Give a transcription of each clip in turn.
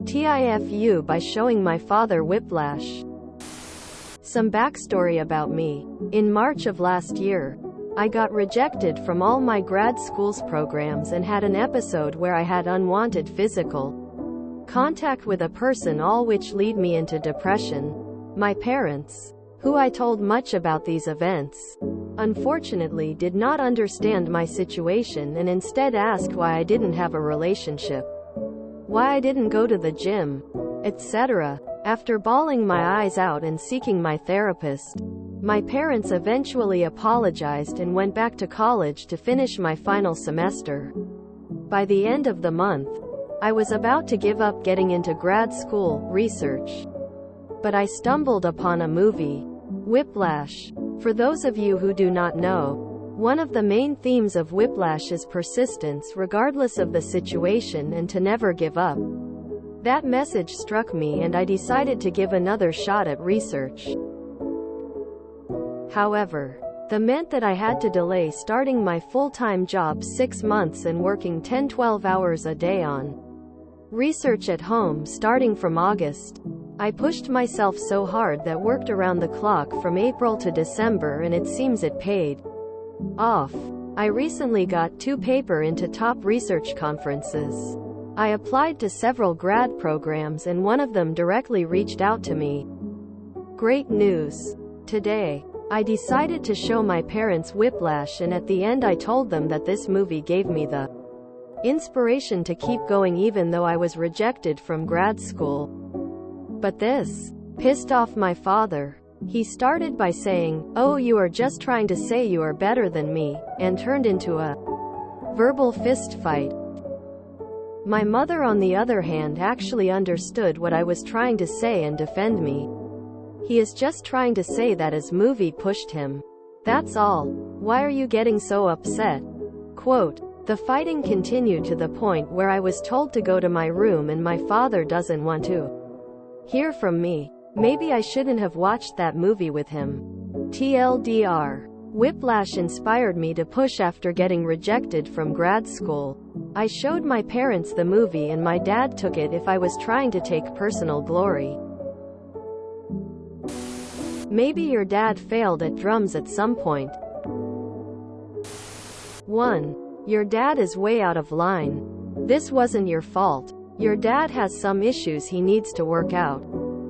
TIFU by showing my father Whiplash. Some backstory about me. In March of last year, I got rejected from all my grad school's programs and had an episode where I had unwanted physical contact with a person, all which lead me into depression. My parents, who I told much about these events, unfortunately did not understand my situation and instead asked why I didn't have a relationship, why I didn't go to the gym, etc. After bawling my eyes out and seeking my therapist, my parents eventually apologized and went back to college to finish my final semester. By the end of the month, I was about to give up getting into grad school research. But I stumbled upon a movie, Whiplash. For those of you who do not know, one of the main themes of Whiplash is persistence regardless of the situation and to never give up. That message struck me and I decided to give another shot at research. However, that meant that I had to delay starting my full-time job 6 months and working 10-12 hours a day on research at home starting from August. I pushed myself so hard that worked around the clock from April to December, and it seems it paid off. I recently got 2 papers into top research conferences. I applied to several grad programs and one of them directly reached out to me. Great news. Today, I decided to show my parents Whiplash, and at the end I told them that this movie gave me the inspiration to keep going even though I was rejected from grad school. But this pissed off my father. He started by saying, "Oh, you are just trying to say you are better than me," and turned into a verbal fist fight. My mother, on the other hand, actually understood what I was trying to say and defend me. He is just trying to say that his movie pushed him. That's all. Why are you getting so upset? Quote, the fighting continued to the point where I was told to go to my room and my father doesn't want to hear from me. Maybe I shouldn't have watched that movie with him. TLDR. Whiplash inspired me to push after getting rejected from grad school. I showed my parents the movie and my dad took it if I was trying to take personal glory. Maybe your dad failed at drums at some point. 1. Your dad is way out of line. This wasn't your fault. Your dad has some issues he needs to work out.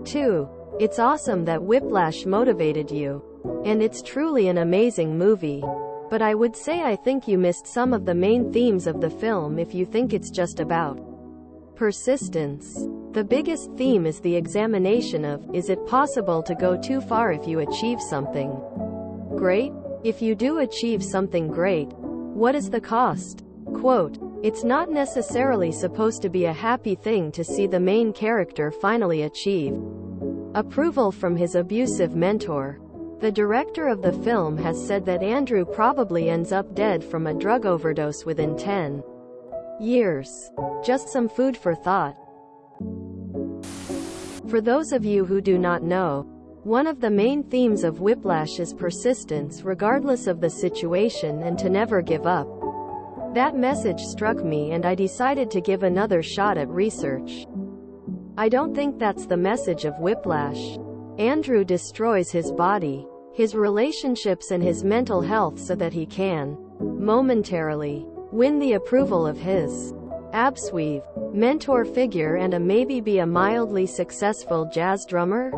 2. It's awesome that Whiplash motivated you. And it's truly an amazing movie. But I would say I think you missed some of the main themes of the film if you think it's just about persistence. The biggest theme is the examination of, is it possible to go too far if you achieve something great? If you do achieve something great, what is the cost? Quote, it's not necessarily supposed to be a happy thing to see the main character finally achieve approval from his abusive mentor. The director of the film has said that Andrew probably ends up dead from a drug overdose within 10 years. Just some food for thought. For those of you who do not know, one of the main themes of Whiplash is persistence regardless of the situation and to never give up. That message struck me and I decided to give another shot at research. I don't think that's the message of Whiplash. Andrew destroys his body, his relationships and his mental health so that he can, momentarily, win the approval of his absweave mentor figure and maybe be a mildly successful jazz drummer.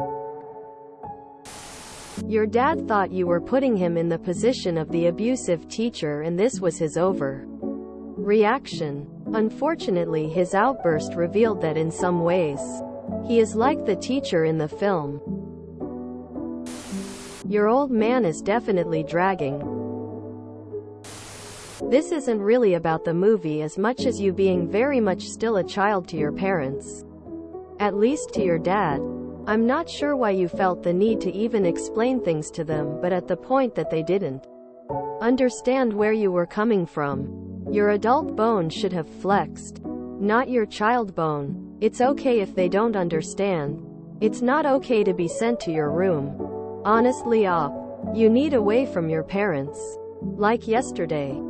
Your dad thought you were putting him in the position of the abusive teacher and this was his overreaction. Unfortunately, his outburst revealed that in some ways, he is like the teacher in the film. Your old man is definitely dragging. This isn't really about the movie as much as you being very much still a child to your parents. At least to your dad. I'm not sure why you felt the need to even explain things to them, but at the point that they didn't understand where you were coming from, your adult bone should have flexed, not your child bone. It's okay if they don't understand. It's not okay to be sent to your room. Honestly, you need away from your parents. Like yesterday.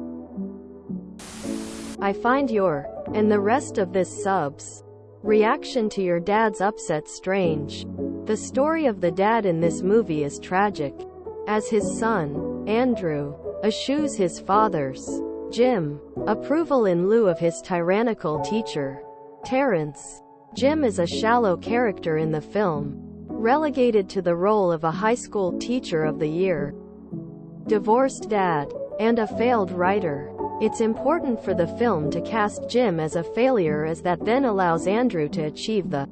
I find your, and the rest of this subs Reaction to your dad's upset strange. The story of the dad in this movie is tragic. As his son, Andrew, eschews his father's, Jim, approval in lieu of his tyrannical teacher, Terrence. Jim is a shallow character in the film, relegated to the role of a high school teacher of the year, divorced dad, and a failed writer. It's important for the film to cast Jim as a failure, as that then allows Andrew to achieve the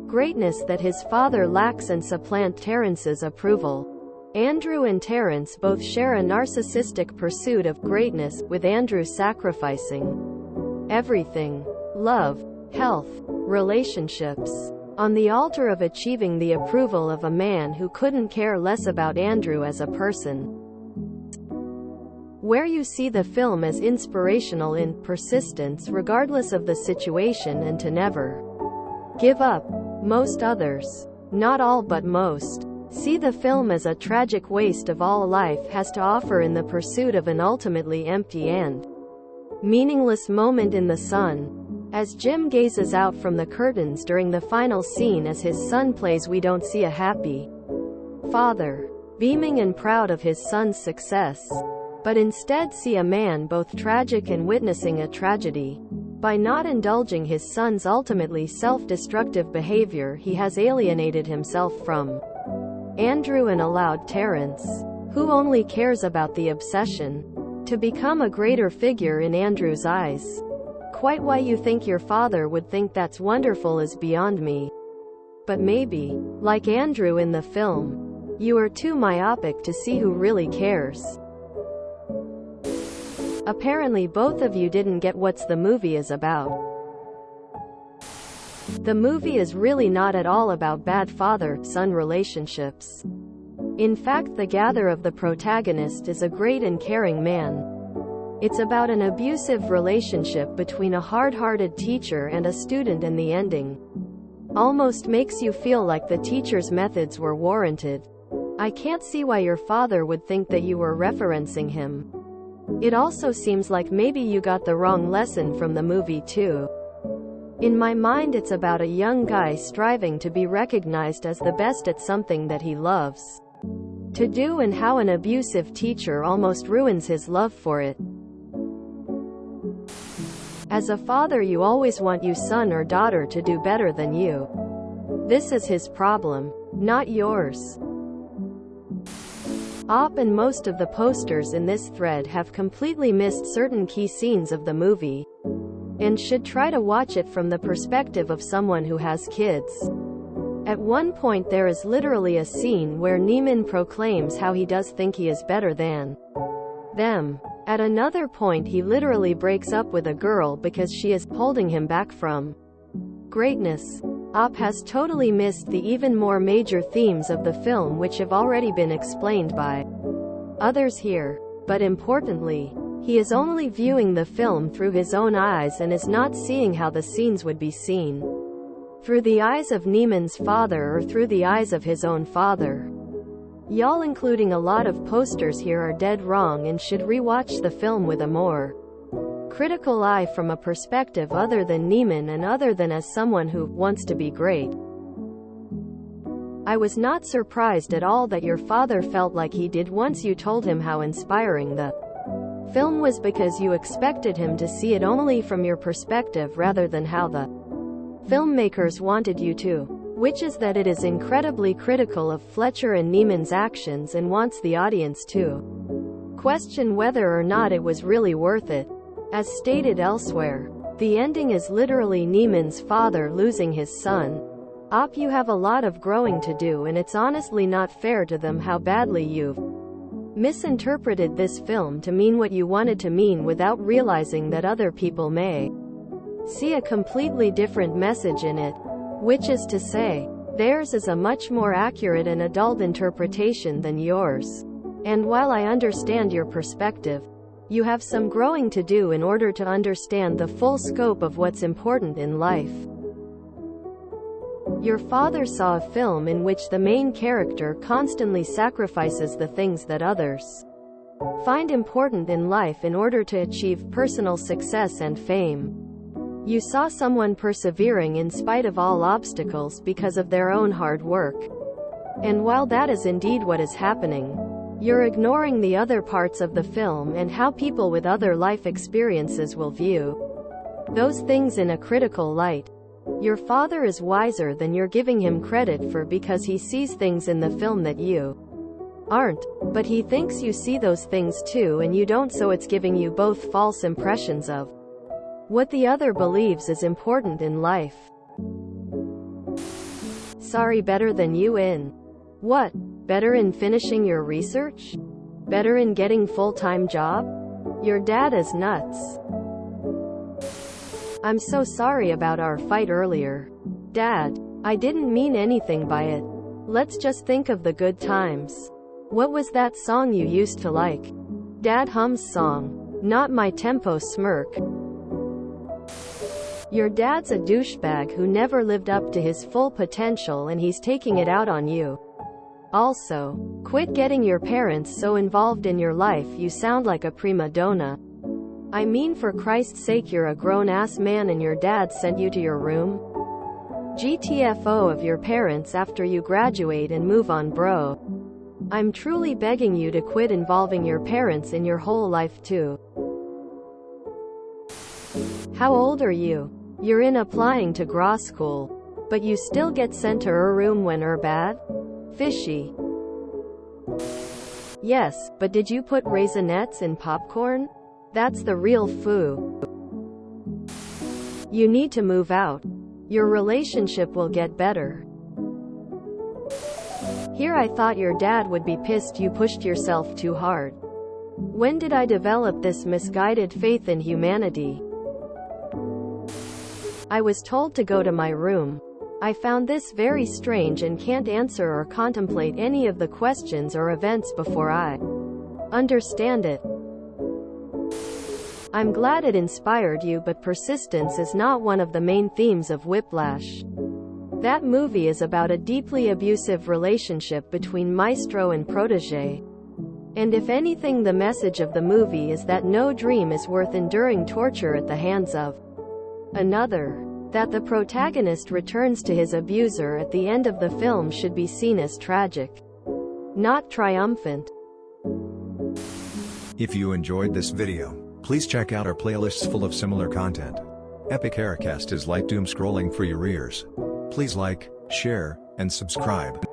greatness that his father lacks and supplant Terrence's approval. Andrew and Terrence both share a narcissistic pursuit of greatness, with Andrew sacrificing everything, love, health, relationships, on the altar of achieving the approval of a man who couldn't care less about Andrew as a person. Where you see the film as inspirational in persistence regardless of the situation and to never give up. Most others, not all but most, see the film as a tragic waste of all life has to offer in the pursuit of an ultimately empty and meaningless moment in the sun. As Jim gazes out from the curtains during the final scene as his son plays, we don't see a happy father, beaming and proud of his son's success, but instead see a man both tragic and witnessing a tragedy. By not indulging his son's ultimately self-destructive behavior, he has alienated himself from Andrew and allowed Terrence, who only cares about the obsession, to become a greater figure in Andrew's eyes. Quite why you think your father would think that's wonderful is beyond me. But maybe, like Andrew in the film, you are too myopic to see who really cares. Apparently both of you didn't get what the movie is about. The movie is really not at all about bad father-son relationships. In fact, the gather of the protagonist is a great and caring man. It's about an abusive relationship between a hard-hearted teacher and a student, and the ending almost makes you feel like the teacher's methods were warranted. I can't see why your father would think that you were referencing him. It also seems like maybe you got the wrong lesson from the movie too. In my mind, it's about a young guy striving to be recognized as the best at something that he loves to do, and how an abusive teacher almost ruins his love for it. As a father, you always want your son or daughter to do better than you. This is his problem, not yours. And most of the posters in this thread have completely missed certain key scenes of the movie, and should try to watch it from the perspective of someone who has kids. At one point there is literally a scene where Neiman proclaims how he does think he is better than them. At another point he literally breaks up with a girl because she is holding him back from greatness. Has totally missed the even more major themes of the film, which have already been explained by others here. But importantly, he is only viewing the film through his own eyes and is not seeing how the scenes would be seen through the eyes of Neiman's father or through the eyes of his own father. Y'all, including a lot of posters here, are dead wrong and should re-watch the film with a more critical eye from a perspective other than Neiman and other than as someone who wants to be great. I was not surprised at all that your father felt like he did once you told him how inspiring the film was, because you expected him to see it only from your perspective rather than how the filmmakers wanted you to, which is that it is incredibly critical of Fletcher and Neiman's actions and wants the audience to question whether or not it was really worth it. As stated elsewhere, the ending is literally Neiman's father losing his son. You have a lot of growing to do, and it's honestly not fair to them how badly you've misinterpreted this film to mean what you wanted to mean without realizing that other people may see a completely different message in it. Which is to say, theirs is a much more accurate and adult interpretation than yours. And while I understand your perspective, you have some growing to do in order to understand the full scope of what's important in life. Your father saw a film in which the main character constantly sacrifices the things that others find important in life in order to achieve personal success and fame. You saw someone persevering in spite of all obstacles because of their own hard work. And while that is indeed what is happening, you're ignoring the other parts of the film and how people with other life experiences will view those things in a critical light. Your father is wiser than you're giving him credit for because he sees things in the film that you aren't, but he thinks you see those things too and you don't, so it's giving you both false impressions of what the other believes is important in life. Sorry, better than you in what? Better in finishing your research? Better in getting full-time job? Your dad is nuts. I'm so sorry about our fight earlier. Dad, I didn't mean anything by it. Let's just think of the good times. What was that song you used to like? Dad hums song. Not my tempo smirk. Your dad's a douchebag who never lived up to his full potential and he's taking it out on you. Also, quit getting your parents so involved in your life. You sound like a prima donna. I mean, for Christ's sake, you're a grown-ass man and your dad sent you to your room? GTFO of your parents after you graduate and move on, bro. I'm truly begging you to quit involving your parents in your whole life too. How old are you? You're in applying to grad school, but you still get sent to her room when her bad? Fishy. Yes, but did you put raisinets in popcorn? That's the real foo. You need to move out. Your relationship will get better. Here, I thought your dad would be pissed you pushed yourself too hard. When did I develop this misguided faith in humanity? I was told to go to my room. I found this very strange and can't answer or contemplate any of the questions or events before I understand it. I'm glad it inspired you, but persistence is not one of the main themes of Whiplash. That movie is about a deeply abusive relationship between maestro and protege. And if anything, the message of the movie is that no dream is worth enduring torture at the hands of another. That the protagonist returns to his abuser at the end of the film should be seen as tragic, not triumphant. If you enjoyed this video, please check out our playlists full of similar content. Epic Haircast is like doom scrolling for your ears. Please like, share, and subscribe.